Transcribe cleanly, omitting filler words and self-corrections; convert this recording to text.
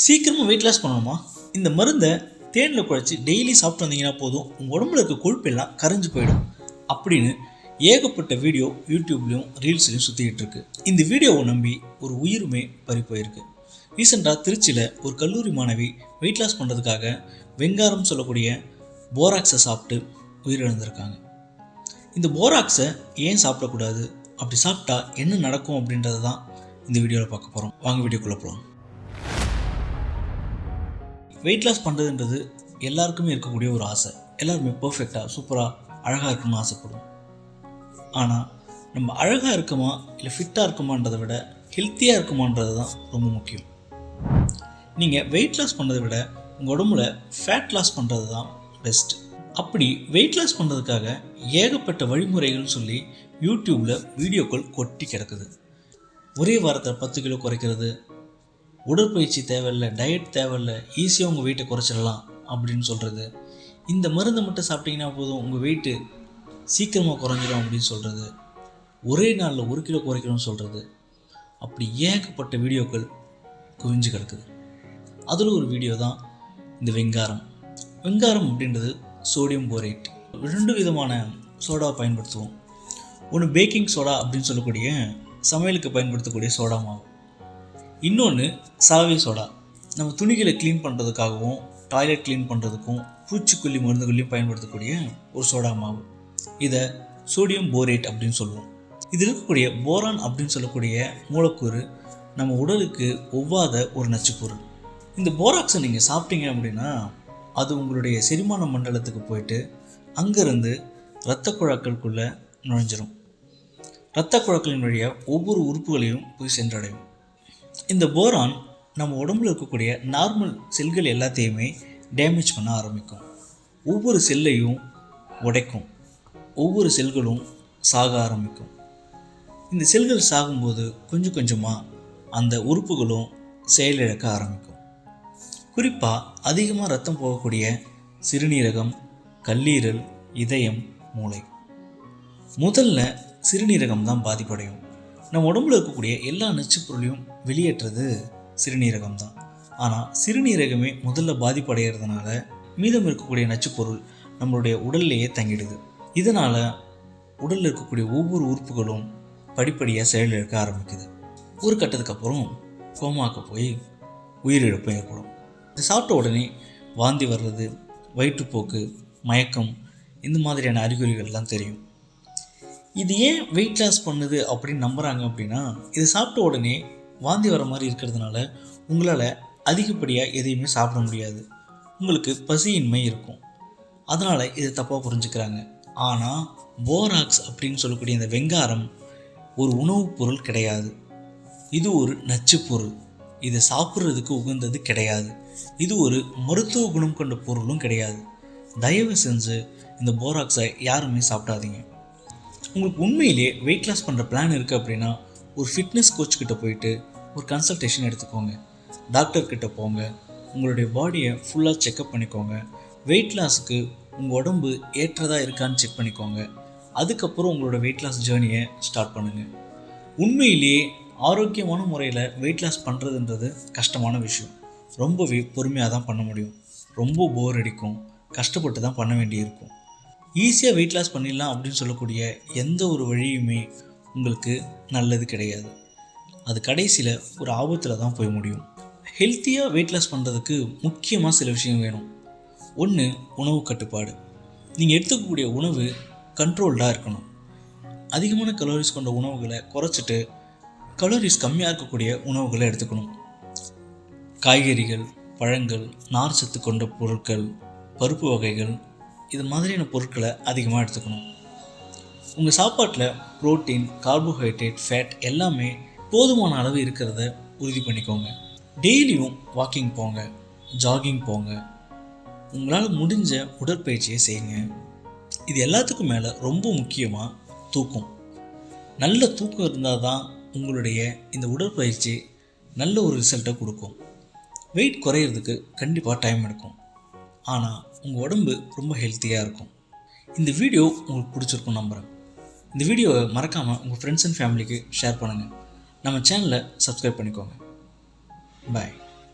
சீக்கிரமாக weight loss பண்ணணுமா? இந்த மருந்தை தேனில் குழைச்சி டெய்லி சாப்பிட்டு வந்தீங்கன்னா போதும், உங்கள் உடம்புல இருக்க கொழுப்பெல்லாம் கரைஞ்சு போயிடும் அப்படின்னு ஏகப்பட்ட வீடியோ யூடியூப்லேயும் ரீல்ஸ்லையும் சுற்றிக்கிட்டு இருக்கு. இந்த வீடியோவை நம்பி ஒரு உயிருமே பறி போயிருக்கு. ரீசெண்டாக திருச்சியில் ஒரு கல்லூரி மாணவி வெயிட் லாஸ் பண்ணுறதுக்காக வெங்காரம் சொல்லக்கூடிய போராக்ஸை சாப்பிட்டு உயிரிழந்திருக்காங்க. இந்த போராக்ஸை ஏன் சாப்பிடக்கூடாது, அப்படி சாப்பிட்டா என்ன நடக்கும் அப்படின்றது தான் இந்த வீடியோவில் பார்க்க போகிறோம். வாங்க வீடியோக்குள்ளே போகலாம். வெயிட் லாஸ் பண்ணுறதுன்றது எல்லாருக்குமே இருக்கக்கூடிய ஒரு ஆசை. எல்லாருமே பர்ஃபெக்டாக சூப்பராக அழகாக இருக்கணும்னு ஆசைப்படுவோம். ஆனால் நம்ம அழகாக இருக்குமா இல்லை ஃபிட்டாக இருக்குமான்றதை விட ஹெல்த்தியாக இருக்குமான்றது தான் ரொம்ப முக்கியம். நீங்கள் வெயிட் லாஸ் பண்ணுறதை விட உங்கள் உடம்புல ஃபேட் லாஸ் பண்ணுறது தான் பெஸ்ட். அப்படி வெயிட் லாஸ் பண்ணுறதுக்காக ஏகப்பட்ட வழிமுறைகள்னு சொல்லி யூடியூப்பில் வீடியோக்கள் கொட்டி கிடக்குது. ஒரே வாரத்தில் 10 கிலோ குறைக்கிறது, உடற்பயிற்சி தேவையில்லை, டயட் தேவையில்லை, ஈஸியாக உங்கள் வெயிட்டை குறைச்சிடலாம் அப்படின்னு சொல்கிறது, இந்த மருந்தை மட்டும் சாப்பிட்டீங்கன்னா போதும் உங்கள் வெயிட்டு சீக்கிரமாக குறைஞ்சிடும் அப்படின்னு சொல்கிறது, ஒரே நாளில் 1 கிலோ குறைக்கணும்னு சொல்கிறது, அப்படி ஏகப்பட்ட வீடியோக்கள் குவிஞ்சு கிடக்குது. அதில் ஒரு வீடியோ தான் இந்த வெங்காரம். வெங்காரம் அப்படின்றது சோடியம் போரேட். 2 விதமான சோடாவை பயன்படுத்துவோம். ஒன்று பேக்கிங் சோடா அப்படின்னு சொல்லக்கூடிய சமையலுக்கு பயன்படுத்தக்கூடிய சோடா மாவு, இன்னொன்று சலவை சோடா. நம்ம துணிகளை க்ளீன் பண்ணுறதுக்காகவும் டாய்லெட் க்ளீன் பண்ணுறதுக்கும் பூச்சிக்கொல்லி மருந்துகளையும் பயன்படுத்தக்கூடிய ஒரு சோடா மாவு. இதை சோடியம் போரேட் அப்படின்னு சொல்லுவோம். இது இருக்கக்கூடிய போரான் அப்படின்னு சொல்லக்கூடிய மூலக்கூறு நம்ம உடலுக்கு ஒவ்வாத ஒரு நச்சுப்பொருள். இந்த போராக்ஸை நீங்கள் சாப்பிட்டீங்க அப்படின்னா அது உங்களுடைய செரிமான மண்டலத்துக்கு போயிட்டு அங்கேருந்து இரத்த குழாக்களுக்குள்ளே நுழைஞ்சிரும். இரத்த குழாக்களின் வழியாக ஒவ்வொரு உறுப்புகளையும் போய் சென்றடையும். இந்த போரான் நம்ம உடம்புல இருக்கக்கூடிய நார்மல் செல்கள் எல்லாத்தையுமே டேமேஜ் பண்ண ஆரம்பிக்கும். ஒவ்வொரு செல்லையும் உடைக்கும். ஒவ்வொரு செல்களும் சாக ஆரம்பிக்கும். இந்த செல்கள் சாகும்போது கொஞ்சம் கொஞ்சமாக அந்த உறுப்புகளும் செயலிழக்க ஆரம்பிக்கும். குறிப்பாக அதிகமாக ரத்தம் போகக்கூடிய சிறுநீரகம், கல்லீரல், இதயம், மூளை. முதல்ல சிறுநீரகம் தான் பாதிப்படையும். நம்ம உடம்புல இருக்கக்கூடிய எல்லா நச்சு பொருளையும் வெளியேற்றுறது சிறுநீரகம் தான். ஆனால் சிறுநீரகமே முதல்ல பாதிப்படைகிறதுனால மீதம் இருக்கக்கூடிய நச்சுப்பொருள் நம்மளுடைய உடல்லையே தங்கிடுது. இதனால் உடலில் இருக்கக்கூடிய ஒவ்வொரு உறுப்புகளும் படிப்படியாக செயலிழக்க ஆரம்பிக்குது. ஒரு கட்டத்துக்கு அப்புறம் கோமாவுக்கு போய் உயிரிழப்பு ஏற்படும். இது சாப்பிட்ட உடனே வாந்தி வர்றது, வயிற்றுப்போக்கு, மயக்கம், இந்த மாதிரியான அறிகுறிகள்லாம் தெரியும். இது ஏன் வெயிட் லாஸ் பண்ணுது அப்படின்னு நம்புகிறாங்க அப்படின்னா, இது சாப்பிட்ட உடனே வாந்தி வர மாதிரி இருக்கிறதுனால உங்களால் அதிகப்படியாக எதையுமே சாப்பிட முடியாது, உங்களுக்கு பசியின்மை இருக்கும். அதனால் இதை தப்பாக புரிஞ்சுக்கிறாங்க. ஆனால் போராக்ஸ் அப்படின்னு சொல்லக்கூடிய இந்த வெங்காரம் ஒரு உணவுப் பொருள் கிடையாது. இது ஒரு நச்சு பொருள். இதை சாப்பிட்றதுக்கு உகந்தது கிடையாது. இது ஒரு மருத்துவ குணம் கொண்ட பொருளும் கிடையாது. தயவு செஞ்சு இந்த போராக்ஸை யாருமே சாப்பிடாதீங்க. உங்களுக்கு உண்மையிலேயே வெயிட் லாஸ் பண்ணுற பிளான் இருக்குது அப்படின்னா ஒரு ஃபிட்னஸ் கோச் கிட்ட போயிட்டு ஒரு கன்சல்டேஷன் எடுத்துக்கோங்க. டாக்டர்கிட்ட போங்க. உங்களுடைய பாடியை ஃபுல்லாக செக்கப் பண்ணிக்கோங்க. வெயிட் லாஸுக்கு உங்கள் உடம்பு ஏற்றதாக இருக்கான்னு செக் பண்ணிக்கோங்க. அதுக்கப்புறம் உங்களோட வெயிட் லாஸ் ஜேர்னியை ஸ்டார்ட் பண்ணுங்கள். உண்மையிலேயே ஆரோக்கியமான முறையில் வெயிட் லாஸ் பண்ணுறதுன்றது கஷ்டமான விஷயம். ரொம்பவே பொறுமையாக தான் பண்ண முடியும். ரொம்ப போர் அடிக்கும், கஷ்டப்பட்டு தான் பண்ண வேண்டியிருக்கும். ஈஸியாக வெயிட் லாஸ் பண்ணிடலாம் அப்படின்னு சொல்லக்கூடிய எந்த ஒரு வழியுமே உங்களுக்கு நல்லது கிடையாது. அது கடைசியில் ஒரு ஆபத்தில் தான் போய் முடியும். ஹெல்த்தியாக வெயிட் லாஸ் பண்ணுறதுக்கு முக்கியமாக சில விஷயம் வேணும். ஒன்று, உணவு கட்டுப்பாடு. நீங்கள் எடுத்துக்கக்கூடிய உணவு கண்ட்ரோல்டாக இருக்கணும். அதிகமான கலோரிஸ் கொண்ட உணவுகளை குறைச்சிட்டு கலோரிஸ் கம்மியாக இருக்கக்கூடிய உணவுகளை எடுத்துக்கணும். காய்கறிகள், பழங்கள், நார் சத்து கொண்ட பொருட்கள், பருப்பு வகைகள், இது மாதிரியான பொருட்களை அதிகமாக எடுத்துக்கணும். உங்கள் சாப்பாட்டில் புரோட்டீன், கார்போஹைட்ரேட், ஃபேட் எல்லாமே போதுமான அளவு இருக்கிறத உறுதி பண்ணிக்கோங்க. டெய்லியும் வாக்கிங் போங்க, ஜாகிங் போங்க. உங்களால் முடிஞ்ச உடற்பயிற்சியை செய்யுங்க. இது எல்லாத்துக்கும் மேலே ரொம்ப முக்கியமாக தூக்கம். நல்ல தூக்கம் இருந்தால் தான் உங்களுடைய இந்த உடற்பயிற்சி நல்ல ஒரு ரிசல்ட்டை கொடுக்கும். வெயிட் குறையிறதுக்கு கண்டிப்பாக டைம் எடுக்கும். ஆனால் உங்கள் உடம்பு ரொம்ப ஹெல்த்தியாக இருக்கும். இந்த வீடியோ உங்களுக்கு பிடிச்சிருக்கும் நம்புகிறேன். இந்த வீடியோவை மறக்காமல் உங்கள் ஃப்ரெண்ட்ஸ் அண்ட் ஃபேமிலிக்கு ஷேர் பண்ணுங்கள். நம்ம சேனலை சப்ஸ்கிரைப் பண்ணிக்கோங்க. பாய்.